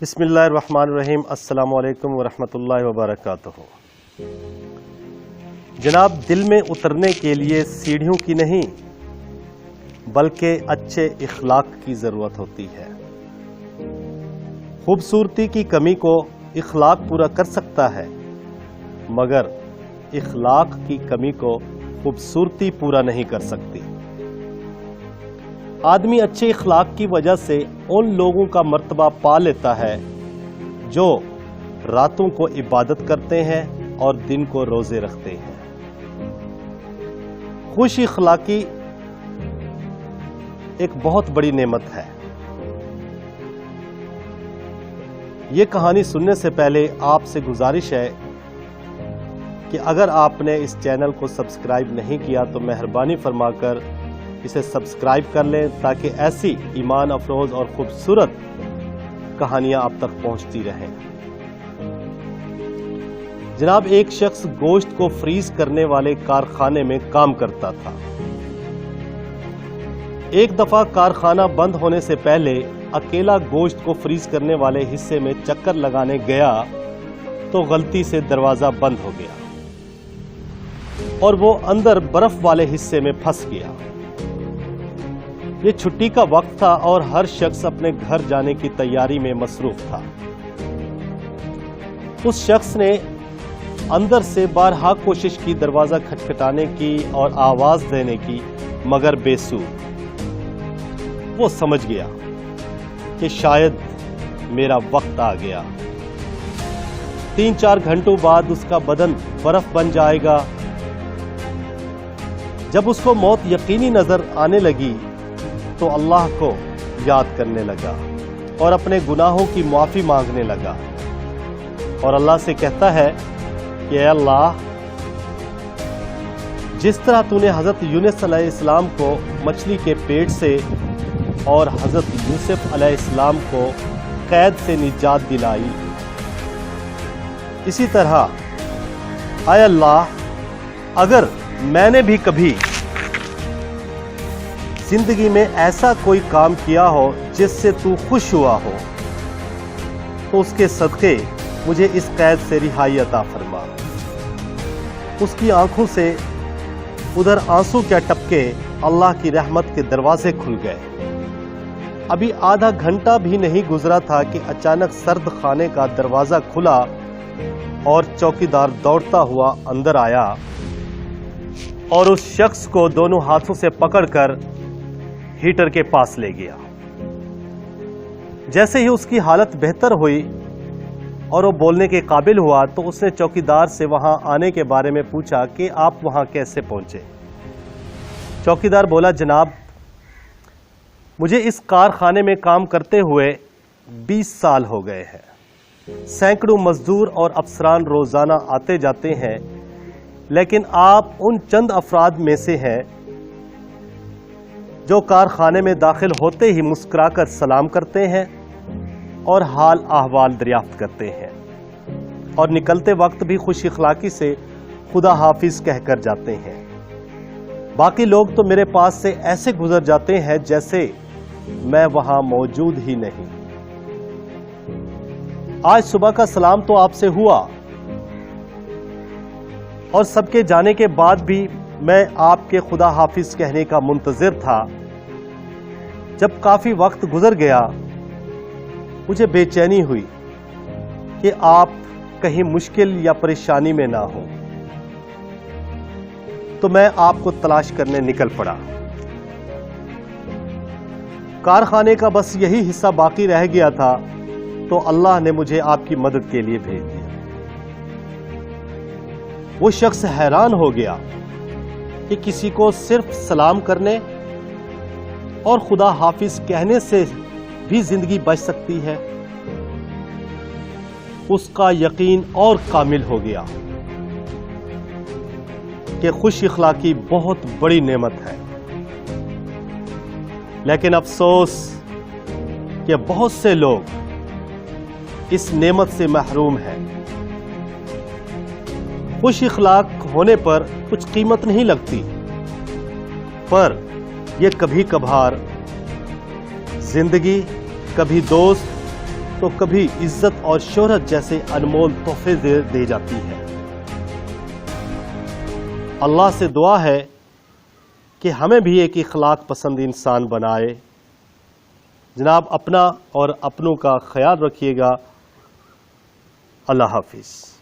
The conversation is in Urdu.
بسم اللہ الرحمن الرحیم۔ السلام علیکم ورحمۃ اللہ وبرکاتہ۔ جناب، دل میں اترنے کے لیے سیڑھیوں کی نہیں بلکہ اچھے اخلاق کی ضرورت ہوتی ہے۔ خوبصورتی کی کمی کو اخلاق پورا کر سکتا ہے، مگر اخلاق کی کمی کو خوبصورتی پورا نہیں کر سکتی۔ آدمی اچھے اخلاق کی وجہ سے ان لوگوں کا مرتبہ پا لیتا ہے جو راتوں کو عبادت کرتے ہیں اور دن کو روزے رکھتے ہیں۔ خوش اخلاقی ایک بہت بڑی نعمت ہے۔ یہ کہانی سننے سے پہلے آپ سے گزارش ہے کہ اگر آپ نے اس چینل کو سبسکرائب نہیں کیا تو مہربانی فرما کر اسے سبسکرائب کر لیں تاکہ ایسی ایمان افروز اور خوبصورت کہانیاں آپ تک پہنچتی رہیں۔ جناب، ایک شخص گوشت کو فریز کرنے والے کارخانے میں کام کرتا تھا۔ ایک دفعہ کارخانہ بند ہونے سے پہلے اکیلا گوشت کو فریز کرنے والے حصے میں چکر لگانے گیا تو غلطی سے دروازہ بند ہو گیا اور وہ اندر برف والے حصے میں پھنس گیا۔ یہ چھٹی کا وقت تھا اور ہر شخص اپنے گھر جانے کی تیاری میں مصروف تھا۔ اس شخص نے اندر سے بارہا کوشش کی دروازہ کھٹکھٹانے کی اور آواز دینے کی، مگر بے سود۔ وہ سمجھ گیا کہ شاید میرا وقت آ گیا۔ 3-4 گھنٹوں بعد اس کا بدن برف بن جائے گا۔ جب اس کو موت یقینی نظر آنے لگی تو اللہ کو یاد کرنے لگا اور اپنے گناہوں کی معافی مانگنے لگا، اور اللہ سے کہتا ہے کہ اے اللہ، جس طرح تو نے حضرت یونس علیہ السلام کو مچھلی کے پیٹ سے اور حضرت یوسف علیہ السلام کو قید سے نجات دلائی، اسی طرح اے اللہ، اگر میں نے بھی کبھی زندگی میں ایسا کوئی کام کیا ہو جس سے تو خوش ہوا ہو تو اس کے صدقے مجھے اس قید سے رہائی عطا فرما۔ اس کی آنکھوں سے ادھر آنسو کیا ٹپکے، اللہ کی رحمت کے دروازے کھل گئے۔ ابھی آدھا گھنٹہ بھی نہیں گزرا تھا کہ اچانک سرد خانے کا دروازہ کھلا اور چوکیدار دوڑتا ہوا اندر آیا اور اس شخص کو دونوں ہاتھوں سے پکڑ کر ہیٹر کے پاس لے گیا۔ جیسے ہی اس کی حالت بہتر ہوئی اور وہ بولنے کے قابل ہوا تو اس نے چوکیدار سے وہاں آنے کے بارے میں پوچھا کہ آپ وہاں کیسے پہنچے۔ چوکیدار بولا، جناب، مجھے اس کارخانے میں کام کرتے ہوئے 20 سال ہو گئے ہیں۔ سینکڑوں مزدور اور افسران روزانہ آتے جاتے ہیں، لیکن آپ ان چند افراد میں سے ہیں جو کارخانے میں داخل ہوتے ہی مسکرا کر سلام کرتے ہیں اور حال احوال دریافت کرتے ہیں، اور نکلتے وقت بھی خوش اخلاقی سے خدا حافظ کہہ کر جاتے ہیں۔ باقی لوگ تو میرے پاس سے ایسے گزر جاتے ہیں جیسے میں وہاں موجود ہی نہیں۔ آج صبح کا سلام تو آپ سے ہوا، اور سب کے جانے کے بعد بھی میں آپ کے خدا حافظ کہنے کا منتظر تھا۔ جب کافی وقت گزر گیا، مجھے بے چینی ہوئی کہ آپ کہیں مشکل یا پریشانی میں نہ ہو، تو میں آپ کو تلاش کرنے نکل پڑا۔ کارخانے کا بس یہی حصہ باقی رہ گیا تھا تو اللہ نے مجھے آپ کی مدد کے لیے بھیج دیا۔ وہ شخص حیران ہو گیا کہ کسی کو صرف سلام کرنے اور خدا حافظ کہنے سے بھی زندگی بچ سکتی ہے۔ اس کا یقین اور کامل ہو گیا کہ خوش اخلاقی بہت بڑی نعمت ہے، لیکن افسوس کہ بہت سے لوگ اس نعمت سے محروم ہیں۔ خوش اخلاق ہونے پر کچھ قیمت نہیں لگتی، پر یہ کبھی کبھار زندگی، کبھی دوست تو کبھی عزت اور شہرت جیسے انمول تحفے دے جاتی ہے۔ اللہ سے دعا ہے کہ ہمیں بھی ایک اخلاق پسند انسان بنائے۔ جناب اپنا اور اپنوں کا خیال رکھیے گا۔ اللہ حافظ۔